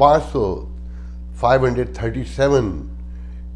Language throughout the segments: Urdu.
537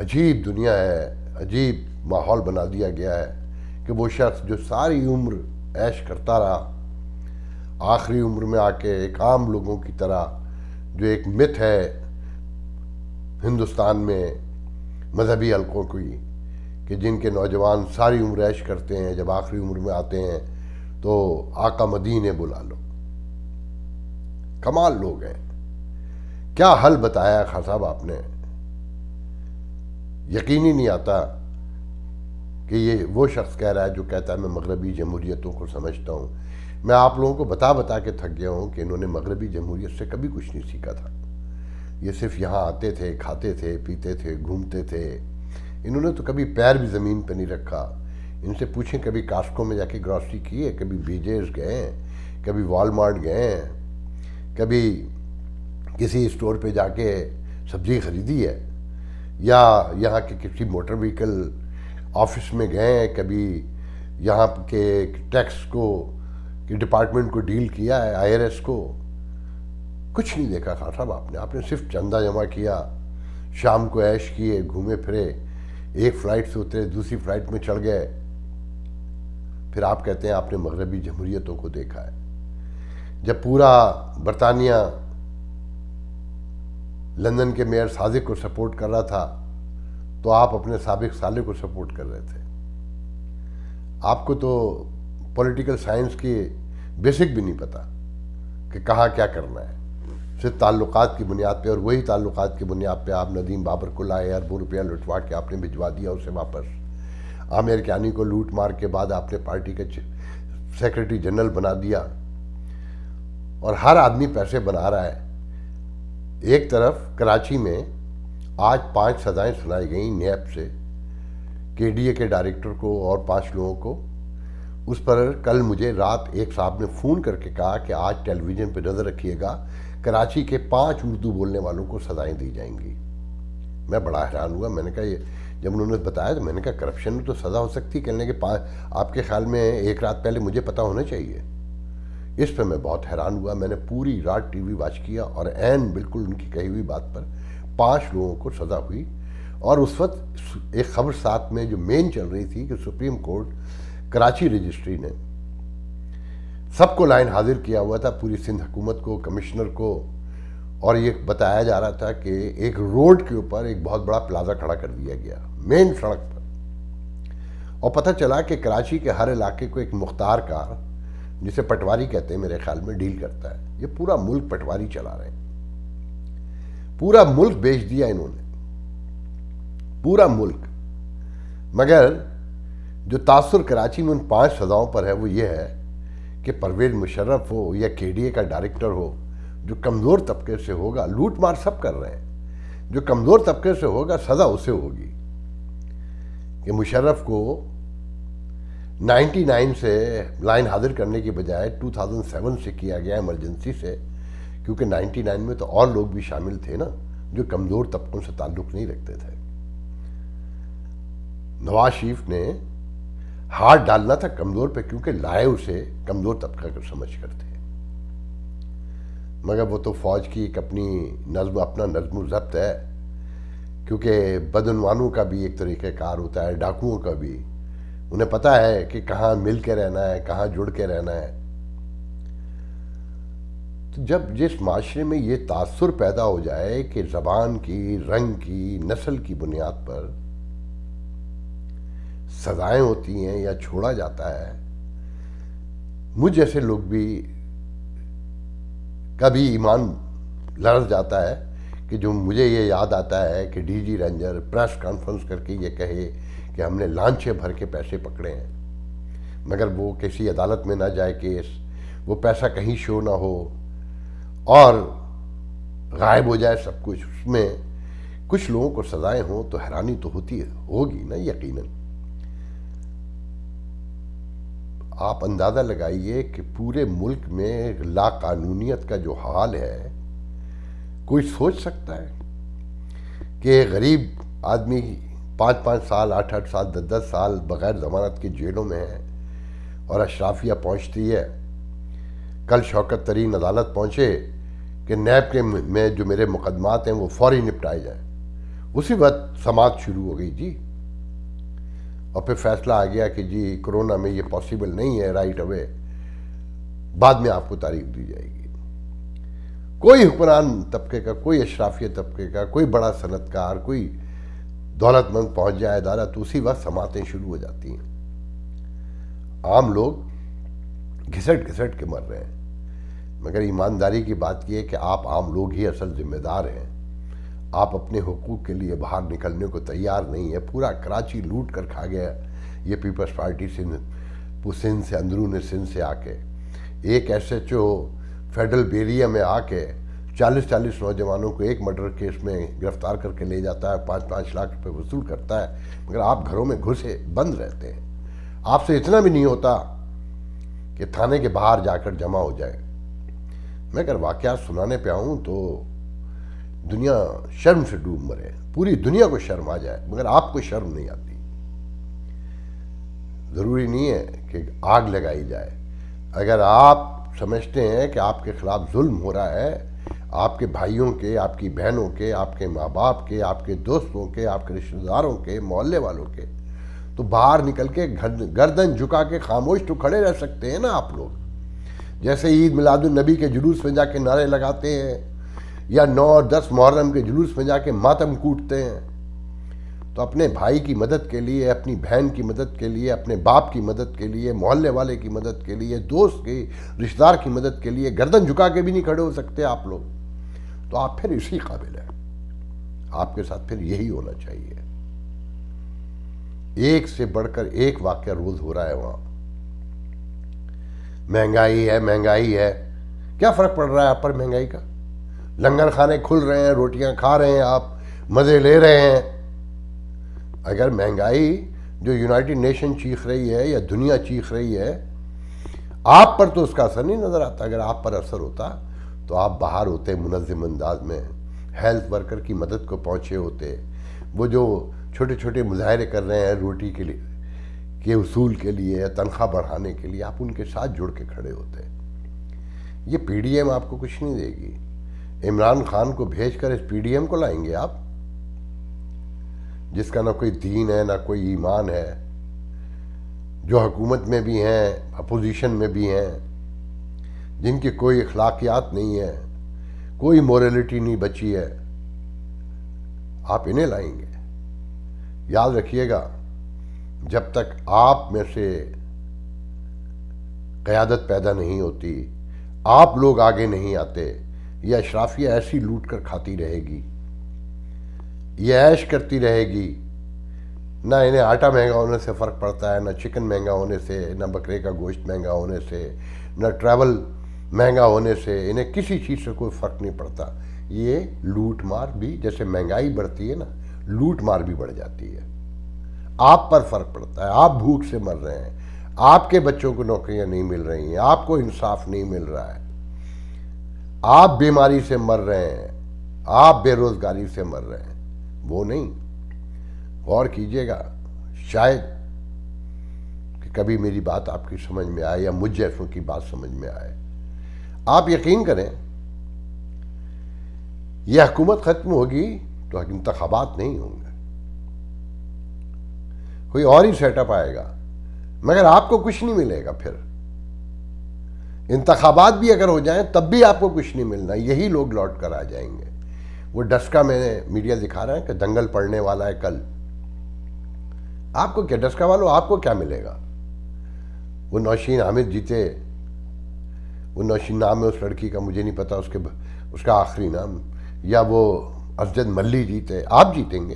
عجیب دنیا ہے، عجیب ماحول بنا دیا گیا ہے کہ وہ شخص جو ساری عمر عیش کرتا رہا، آخری عمر میں آ کے ایک عام لوگوں کی طرح، جو ایک مت ہے ہندوستان میں مذہبی حلقوں کی کہ جن کے نوجوان ساری عمر عیش کرتے ہیں، جب آخری عمر میں آتے ہیں تو آقا مدینے بلا لو. کمال لوگ ہیں. کیا حل بتایا خان صاحب آپ نے؟ یقین ہی نہیں آتا کہ یہ وہ شخص کہہ رہا ہے جو کہتا ہے میں مغربی جمہوریتوں کو سمجھتا ہوں. میں آپ لوگوں کو بتا بتا کے تھک گیا ہوں کہ انہوں نے مغربی جمہوریت سے کبھی کچھ نہیں سیکھا تھا. یہ صرف یہاں آتے تھے، کھاتے تھے، پیتے تھے، گھومتے تھے. انہوں نے تو کبھی پیر بھی زمین پہ نہیں رکھا. ان سے پوچھیں کبھی کاسکو میں جا کے گروسری کی ہے، کبھی بیجیز گئے ہیں، کبھی والمارٹ گئے ہیں، کبھی کسی اسٹور پہ جا کے سبزی خریدی ہے، یا یہاں کے کسی موٹر وہیکل آفس میں گئے ہیں، کبھی یہاں کے ٹیکس کو کہ ڈپارٹمنٹ کو ڈیل کیا ہے، آئی آر ایس کو. کچھ نہیں دیکھا خان صاحب آپ نے صرف چندہ جمع کیا، شام کو عیش کیے، گھومے پھرے، ایک فلائٹ سے اترے دوسری فلائٹ میں چڑھ گئے. پھر آپ کہتے ہیں آپ نے مغربی جمہوریتوں کو دیکھا ہے. جب پورا برطانیہ لندن کے میئر صادق کو سپورٹ کر رہا تھا تو آپ اپنے سابق سالے کو سپورٹ کر رہے تھے. آپ کو تو پولیٹیکل سائنس کی بیسک بھی نہیں پتا کہ کہاں کیا کرنا ہے. صرف تعلقات کی بنیاد پہ، اور وہی تعلقات کی بنیاد پہ آپ ندیم بابر کو لائے، اربوں روپیہ لٹوا کے آپ نے بھجوا دیا اسے واپس. عامر کیانی کو لوٹ مار کے بعد آپ نے پارٹی کا سیکرٹری جنرل بنا دیا، اور ہر آدمی پیسے بنا رہا ہے. ایک طرف کراچی میں آج 5 سزائیں سنائی گئیں نیب سے کے ڈی اے کے ڈائریکٹر کو اور 5 لوگوں کو. اس پر کل مجھے رات ایک صاحب نے فون کر کے کہا کہ آج ٹیلی ویژن پہ نظر رکھیے گا، کراچی کے 5 اردو بولنے والوں کو سزائیں دی جائیں گی. میں بڑا حیران ہوا. میں نے کہا یہ جب انہوں نے بتایا تو میں نے کہا کرپشن میں تو سزا ہو سکتی، کہنے کہ آپ کے خیال میں ایک رات پہلے مجھے پتہ ہونا چاہیے. اس پہ میں بہت حیران ہوا. میں نے پوری رات ٹی وی واچ کیا اور عین بالکل ان کی کہی ہوئی بات پر 5 لوگوں کو سزا ہوئی. اور اس وقت ایک خبر ساتھ میں جو مین چل رہی تھی کہ سپریم کورٹ کراچی رجسٹری نے سب کو لائن حاضر کیا ہوا تھا، پوری سندھ حکومت کو، کمشنر کو، اور یہ بتایا جا رہا تھا کہ ایک روڈ کے اوپر ایک بہت بڑا پلازا کھڑا کر دیا گیا مین سڑک پر. اور پتہ چلا کہ کراچی کے ہر علاقے کو ایک مختار کار، جسے پٹواری کہتے ہیں میرے خیال میں، ڈیل کرتا ہے. یہ پورا ملک پٹواری چلا رہے ہیں، پورا ملک بیچ دیا انہوں نے، پورا ملک. مگر جو تاثر کراچی میں ان 5 سزاؤں پر ہے وہ یہ ہے کہ پرویز مشرف ہو یا کے ڈی اے کا ڈائریکٹر ہو، جو کمزور طبقے سے ہوگا، لوٹ مار سب کر رہے ہیں، جو کمزور طبقے سے ہوگا سزا اسے ہوگی. کہ مشرف کو 99 سے لائن حاضر کرنے کی بجائے 2007 سے کیا گیا ایمرجنسی سے، کیونکہ 99 میں تو اور لوگ بھی شامل تھے نا جو کمزور طبقوں سے تعلق نہیں رکھتے تھے. نواز شریف نے ہاتھ ڈالنا تھا کمزور پہ، کیونکہ لائے اسے کمزور طبقہ کو سمجھ کر تھے. مگر وہ تو فوج کی ایک اپنا نظم و ضبط ہے، کیونکہ بدعنوانوں کا بھی ایک طریقہ کار ہوتا ہے، ڈاکوؤں کا بھی. انہیں پتہ ہے کہ کہاں مل کے رہنا ہے، کہاں جڑ کے رہنا ہے. تو جب جس معاشرے میں یہ تاثر پیدا ہو جائے کہ زبان کی، رنگ کی، نسل کی بنیاد پر سزائیں ہوتی ہیں یا چھوڑا جاتا ہے، مجھ جیسے لوگ بھی کبھی ایمان لرز جاتا ہے کہ جو مجھے یہ یاد آتا ہے کہ D G ranger press conference کر کے یہ کہے کہ ہم نے لانچے بھر کے پیسے پکڑے ہیں، مگر وہ کسی عدالت میں نہ جائے کیس، وہ پیسہ کہیں شو نہ ہو اور غائب ہو جائے سب کچھ. اس میں کچھ لوگوں کو سزائیں ہوں تو حیرانی تو ہوگی نا. یقیناً آپ اندازہ لگائیے کہ پورے ملک میں لا قانونیت کا جو حال ہے، کوئی سوچ سکتا ہے کہ غریب آدمی 5 سال، 8 سال، 10 سال بغیر ضمانت کے جیلوں میں ہے، اور اشرافیہ پہنچتی ہے. کل شوکت ترین عدالت پہنچے کہ نیب کے میں جو میرے مقدمات ہیں وہ فوری نپٹائے جائیں. اسی وقت سماعت شروع ہو گئی جی، اور پھر فیصلہ آ گیا کہ جی کرونا میں یہ پاسبل نہیں ہے رائٹ اوے، بعد میں آپ کو تاریخ دی جائے گی۔ کوئی حکمران طبقے کا، کوئی اشرافیہ طبقے کا، کوئی بڑا صنعت کار، کوئی دولت مند پہنچ جائے ادارہ تو اسی وقت سماعتیں شروع ہو جاتی ہیں۔ عام لوگ گھسٹ گھسٹ کے مر رہے ہیں، مگر ایمانداری کی بات یہ ہے کہ آپ عام لوگ ہی اصل ذمہ دار ہیں۔ آپ اپنے حقوق کے لیے باہر نکلنے کو تیار نہیں ہے۔ پورا کراچی لوٹ کر کھا گیا یہ پیپلز پارٹی سندھ سے، اندرون سندھ سے آ کے ایک ایس ایچ او فیڈرل بیریا میں آ کے 40 نوجوانوں کو ایک مرڈر کیس میں گرفتار کر کے لے جاتا ہے، 5 لاکھ روپے وصول کرتا ہے، مگر آپ گھروں میں گھسے بند رہتے ہیں۔ آپ سے اتنا بھی نہیں ہوتا کہ تھانے کے باہر جا کر جمع ہو جائے۔ میں اگر واقعات سنانے پہ آؤں تو دنیا شرم سے ڈوب مرے، پوری دنیا کو شرم آ جائے، مگر آپ کو شرم نہیں آتی۔ ضروری نہیں ہے کہ آگ لگائی جائے۔ اگر آپ سمجھتے ہیں کہ آپ کے خلاف ظلم ہو رہا ہے، آپ کے بھائیوں کے، آپ کی بہنوں کے، آپ کے ماں باپ کے، آپ کے دوستوں کے، آپ کے رشتہ داروں کے، محلے والوں کے، تو باہر نکل کے گردن جھکا کے خاموش تو کھڑے رہ سکتے ہیں نا آپ لوگ۔ جیسے عید میلاد النبی کے جلوس میں جا کے نعرے لگاتے ہیں، یا 9 اور 10 محرم کے جلوس میں جا کے ماتم کوٹتے ہیں، تو اپنے بھائی کی مدد کے لیے، اپنی بہن کی مدد کے لیے، اپنے باپ کی مدد کے لیے، محلے والے کی مدد کے لیے، دوست کی، رشتہ دار کی مدد کے لیے گردن جھکا کے بھی نہیں کھڑے ہو سکتے آپ لوگ، تو آپ پھر اسی قابل ہیں۔ آپ کے ساتھ پھر یہی ہونا چاہیے۔ ایک سے بڑھ کر ایک واقعہ روز ہو رہا ہے وہاں۔ مہنگائی ہے، مہنگائی ہے، کیا فرق پڑ رہا ہے آپ پر مہنگائی کا؟ لنگر خانے کھل رہے ہیں، روٹیاں کھا رہے ہیں، آپ مزے لے رہے ہیں۔ اگر مہنگائی جو یونائٹڈ نیشن چیخ رہی ہے یا دنیا چیخ رہی ہے، آپ پر تو اس کا اثر نہیں نظر آتا۔ اگر آپ پر اثر ہوتا تو آپ باہر ہوتے منظم انداز میں، ہیلتھ ورکر کی مدد کو پہنچے ہوتے، وہ جو چھوٹے چھوٹے مظاہرے کر رہے ہیں روٹی کے لیے کے اصول کے لیے، تنخواہ بڑھانے کے لیے، آپ ان کے ساتھ جڑ کے کھڑے ہوتے۔ یہ پی ڈی ایم آپ کو کچھ نہیں دے گی۔ عمران خان کو بھیج کر اس پی ڈی ایم کو لائیں گے آپ، جس کا نہ کوئی دین ہے، نہ کوئی ایمان ہے، جو حکومت میں بھی ہیں، اپوزیشن میں بھی ہیں، جن کی کوئی اخلاقیات نہیں ہے، کوئی موریلٹی نہیں بچی ہے، آپ انہیں لائیں گے؟ یاد رکھیے گا، جب تک آپ میں سے قیادت پیدا نہیں ہوتی، آپ لوگ آگے نہیں آتے، یہ اشرافیہ ایسی لوٹ کر کھاتی رہے گی، یہ عیش کرتی رہے گی۔ نہ انہیں آٹا مہنگا ہونے سے فرق پڑتا ہے، نہ چکن مہنگا ہونے سے، نہ بکرے کا گوشت مہنگا ہونے سے، نہ ٹریول مہنگا ہونے سے، انہیں کسی چیز سے کوئی فرق نہیں پڑتا۔ یہ لوٹ مار بھی، جیسے مہنگائی بڑھتی ہے نا، لوٹ مار بھی بڑھ جاتی ہے۔ آپ پر فرق پڑتا ہے، آپ بھوک سے مر رہے ہیں، آپ کے بچوں کو نوکریاں نہیں مل رہی ہیں، آپ کو انصاف نہیں مل رہا ہے، آپ بیماری سے مر رہے ہیں، آپ بے روزگاری سے مر رہے ہیں۔ وہ نہیں، غور کیجئے گا، شاید کہ کبھی میری بات آپ کی سمجھ میں آئے یا مجھ جیسوں کی بات سمجھ میں آئے۔ آپ یقین کریں، یہ حکومت ختم ہوگی تو انتخابات نہیں ہوں گے، کوئی اور ہی سیٹ اپ آئے گا، مگر آپ کو کچھ نہیں ملے گا۔ پھر انتخابات بھی اگر ہو جائیں تب بھی آپ کو کچھ نہیں ملنا، یہی لوگ لوٹ کر آ جائیں گے۔ وہ ڈسکا میں میڈیا دکھا رہا ہے کہ دنگل پڑنے والا ہے کل۔ آپ کو کیا، ڈسکا والوں آپ کو کیا ملے گا؟ وہ نوشین حامد جیتے، وہ نوشین نام ہے اس لڑکی کا، مجھے نہیں پتا اس کا آخری نام، یا وہ اسجد ملی جیتے، آپ جیتیں گے۔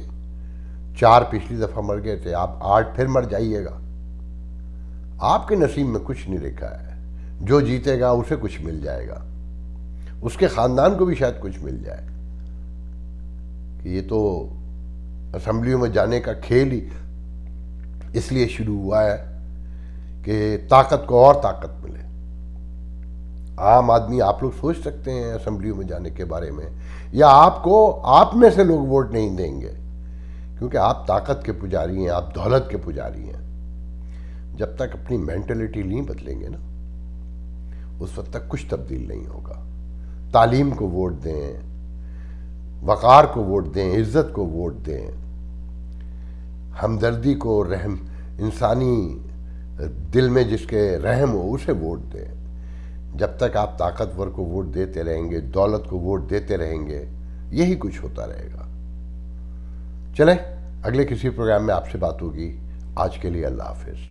4 پچھلی دفعہ مر گئے تھے، آپ 8 پھر مر جائیے گا۔ آپ کے نصیب میں کچھ نہیں لکھا ہے، جو جیتے گا اسے کچھ مل جائے گا، اس کے خاندان کو بھی شاید کچھ مل جائے۔ کہ یہ تو اسمبلیوں میں جانے کا کھیل ہی اس لیے شروع ہوا ہے کہ طاقت کو اور طاقت ملے۔ عام آدمی، آپ لوگ سوچ سکتے ہیں اسمبلیوں میں جانے کے بارے میں، یا آپ میں سے لوگ ووٹ نہیں دیں گے، کیونکہ آپ طاقت کے پجاری ہیں، آپ دولت کے پجاری ہیں۔ جب تک اپنی مینٹلٹی نہیں بدلیں گے نا، اس وقت تک کچھ تبدیل نہیں ہوگا۔ تعلیم کو ووٹ دیں، وقار کو ووٹ دیں، عزت کو ووٹ دیں، ہمدردی کو، رحم، انسانی دل میں جس کے رحم ہو اسے ووٹ دیں۔ جب تک آپ طاقتور کو ووٹ دیتے رہیں گے، دولت کو ووٹ دیتے رہیں گے، یہی کچھ ہوتا رہے گا۔ چلیں، اگلے کسی پروگرام میں آپ سے بات ہوگی۔ آج کے لیے اللہ حافظ۔